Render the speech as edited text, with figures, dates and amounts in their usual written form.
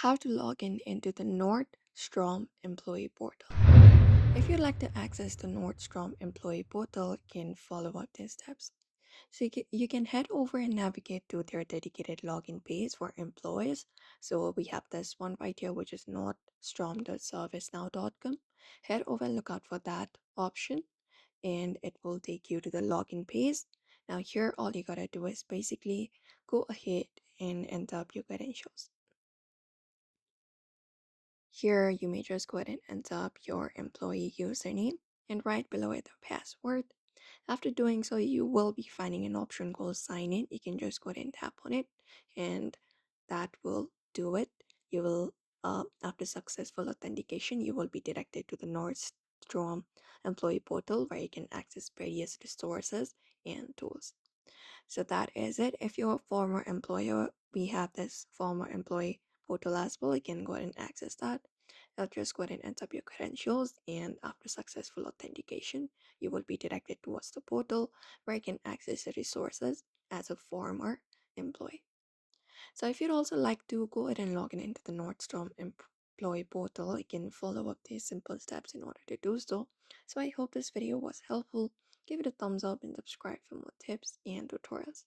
How to log in into the Nordstrom Employee Portal. If you'd like to access the Nordstrom Employee Portal, you can follow up these steps. So you can head over and navigate to their dedicated login page for employees. So we have this one right here, which is nordstrom.servicenow.com. Head over and look out for that option, and it will take you to the login page. Now here, all you gotta do is basically go ahead and enter up your credentials. Here, you may just go ahead and enter up your employee username and right below it the password. After doing so, you will be finding an option called sign in. You can just go ahead and tap on it, and that will do it. You will, after successful authentication, you will be directed to the Nordstrom Employee Portal where you can access various resources and tools. So that is it. If you're a former employer, we have this former employee portal as well. You can go ahead and access that. Just go ahead and enter up your credentials, and after successful authentication, you will be directed towards the portal where you can access the resources as a former employee. So if you'd also like to go ahead and log in into the Nordstrom Employee Portal, you can follow up these simple steps in order to do so. So I hope this video was helpful. Give it a thumbs up and subscribe for more tips and tutorials.